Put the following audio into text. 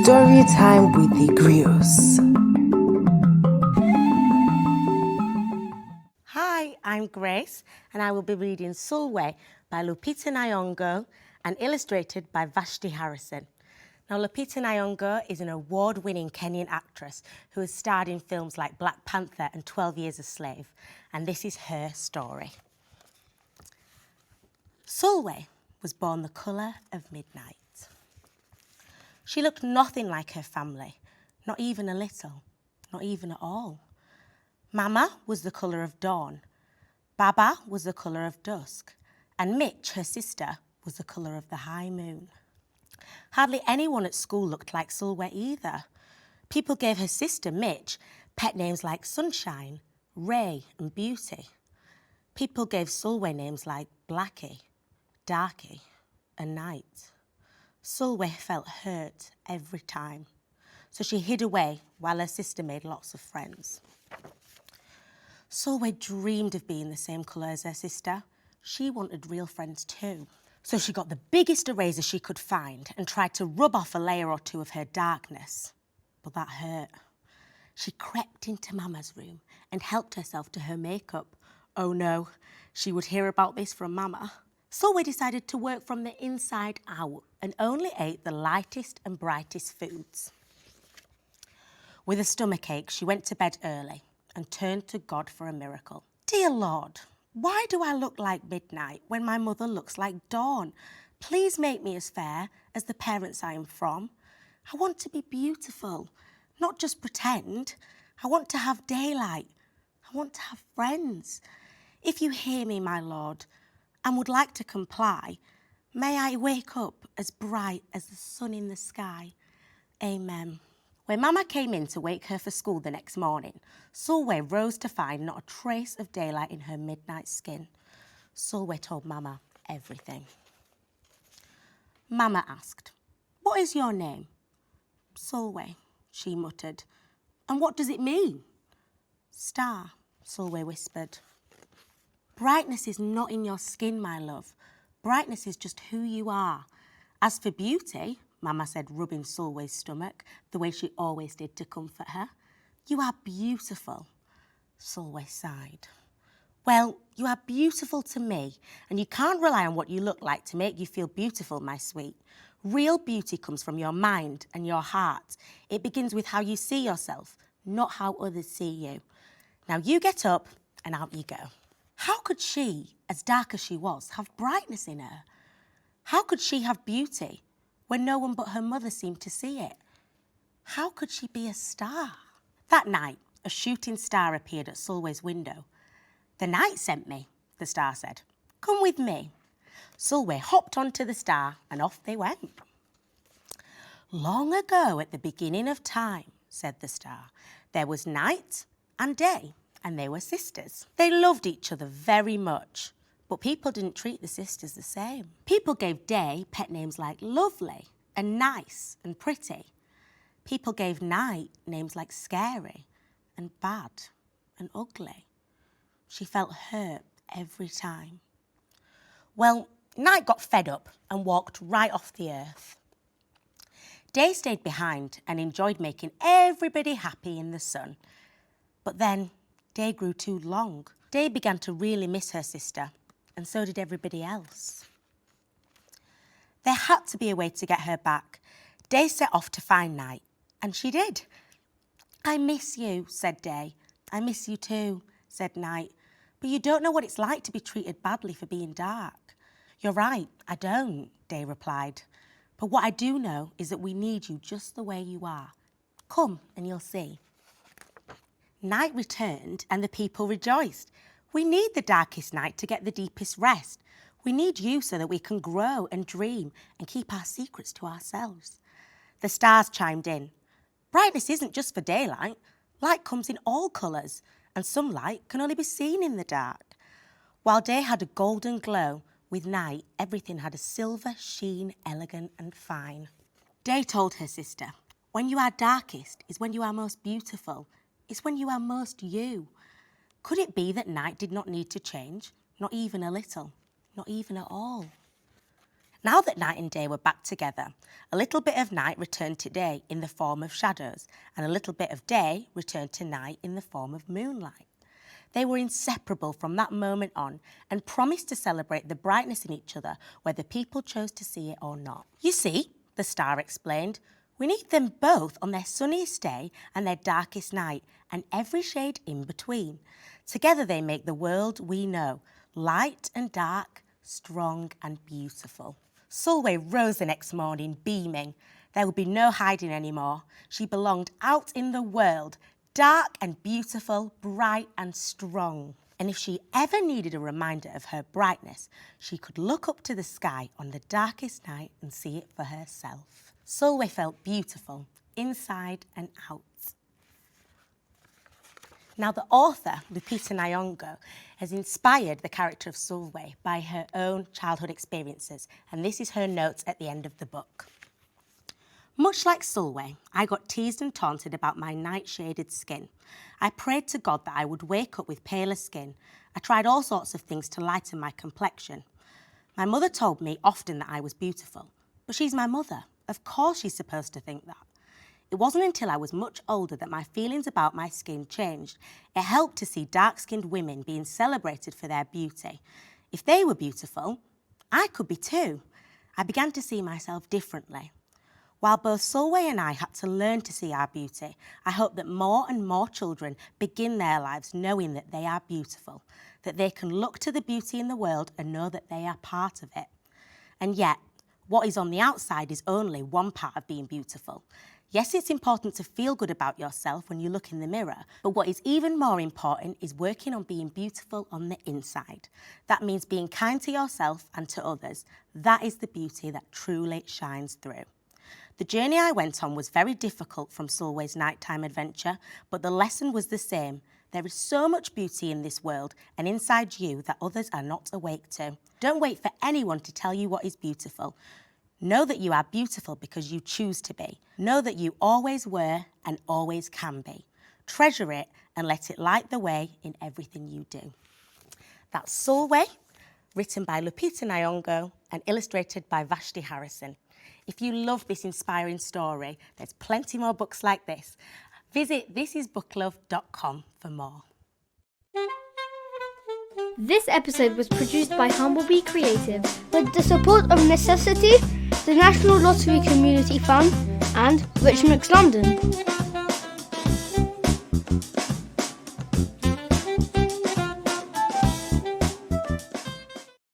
Story time with the Griots. Hi, I'm Grace, and I will be reading Sulwe by Lupita Nyong'o and illustrated by Vashti Harrison. Now, Lupita Nyong'o is an award-winning Kenyan actress who has starred in films like Black Panther and 12 Years a Slave, and this is her story. Sulwe was born the colour of midnight. She looked nothing like her family, not even a little, not even at all. Mama was the colour of dawn, Baba was the colour of dusk, and Mitch, her sister, was the colour of the high moon. Hardly anyone at school looked like Sulwe either. People gave her sister, Mitch, pet names like Sunshine, Ray and Beauty. People gave Sulwe names like Blackie, Darky and Night. Sulwe felt hurt every time, so she hid away while her sister made lots of friends. Sulwe dreamed of being the same colour as her sister. She wanted real friends too. So she got the biggest eraser she could find and tried to rub off a layer or two of her darkness. But that hurt. She crept into Mama's room and helped herself to her makeup. Oh no, she would hear about this from Mama. Sulwe decided to work from the inside out and only ate the lightest and brightest foods. With a stomachache, she went to bed early and turned to God for a miracle. Dear Lord, why do I look like midnight when my mother looks like dawn? Please make me as fair as the parents I am from. I want to be beautiful, not just pretend. I want to have daylight. I want to have friends. If you hear me, my Lord, and would like to comply, may I wake up as bright as the sun in the sky. Amen. When Mama came in to wake her for school the next morning, Sulwe rose to find not a trace of daylight in her midnight skin. Sulwe told Mama everything. Mama asked, "What is your name?" "Sulwe," she muttered. "And what does it mean?" "Star," Sulwe whispered. "Brightness is not in your skin, my love. Brightness is just who you are. As for beauty," Mama said, rubbing Sulwe's stomach, the way she always did to comfort her, "you are beautiful." Sulwe sighed. "Well, you are beautiful to me, and you can't rely on what you look like to make you feel beautiful, my sweet. Real beauty comes from your mind and your heart. It begins with how you see yourself, not how others see you. Now you get up and out you go." How could she, as dark as she was, have brightness in her? How could she have beauty when no one but her mother seemed to see it? How could she be a star? That night, a shooting star appeared at Sulwe's window. "The night sent me," the star said. "Come with me." Sulwe hopped onto the star and off they went. "Long ago at the beginning of time," said the star, "there was night and day, and they were sisters. They loved each other very much, but people didn't treat the sisters the same. People gave day pet names like lovely and nice and pretty. People gave night names like scary and bad and ugly. She felt hurt every time. Well, night got fed up and walked right off the earth. Day stayed behind and enjoyed making everybody happy in the sun. But then day grew too long. Day began to really miss her sister, and so did everybody else. There had to be a way to get her back. Day set off to find Night, and she did. "I miss you," said Day. "I miss you too," said Night. "But you don't know what it's like to be treated badly for being dark." "You're right, I don't," Day replied. "But what I do know is that we need you just the way you are. Come and you'll see." Night returned and the people rejoiced. "We need the darkest night to get the deepest rest. We need you so that we can grow and dream and keep our secrets to ourselves." The stars chimed in. "Brightness isn't just for daylight. Light comes in all colours, and some light can only be seen in the dark." While day had a golden glow, with night everything had a silver sheen, elegant and fine. Day told her sister, "When you are darkest is when you are most beautiful. It's when you are most you." Could it be that night did not need to change? Not even a little, not even at all. Now that night and day were back together, a little bit of night returned to day in the form of shadows, and a little bit of day returned to night in the form of moonlight. They were inseparable from that moment on and promised to celebrate the brightness in each other whether people chose to see it or not. You see, the star explained, we need them both on their sunniest day and their darkest night, and every shade in between. Together they make the world we know, light and dark, strong and beautiful. Sulwe rose the next morning beaming. There would be no hiding anymore. She belonged out in the world, dark and beautiful, bright and strong. And if she ever needed a reminder of her brightness, she could look up to the sky on the darkest night and see it for herself. Sulwe felt beautiful, inside and out. Now, the author, Lupita Nyong'o, has inspired the character of Sulwe by her own childhood experiences, and this is her notes at the end of the book. Much like Sulwe, I got teased and taunted about my night-shaded skin. I prayed to God that I would wake up with paler skin. I tried all sorts of things to lighten my complexion. My mother told me often that I was beautiful, but she's my mother. Of course she's supposed to think that. It wasn't until I was much older that my feelings about my skin changed. It helped to see dark-skinned women being celebrated for their beauty. If they were beautiful, I could be too. I began to see myself differently. While both Sulwe and I had to learn to see our beauty, I hope that more and more children begin their lives knowing that they are beautiful, that they can look to the beauty in the world and know that they are part of it. And yet, what is on the outside is only one part of being beautiful. Yes, it's important to feel good about yourself when you look in the mirror, but what is even more important is working on being beautiful on the inside. That means being kind to yourself and to others. That is the beauty that truly shines through. The journey I went on was very difficult from Sulwe's nighttime adventure, but the lesson was the same. There is so much beauty in this world and inside you that others are not awake to. Don't wait for anyone to tell you what is beautiful. Know that you are beautiful because you choose to be. Know that you always were and always can be. Treasure it and let it light the way in everything you do. That's Sulwe, written by Lupita Nyong'o and illustrated by Vashti Harrison. If you love this inspiring story, there's plenty more books like this. Visit thisisbooklove.com for more. This episode was produced by Humblebee Creative with the support of Necessity, the National Lottery Community Fund and Rich Mix London.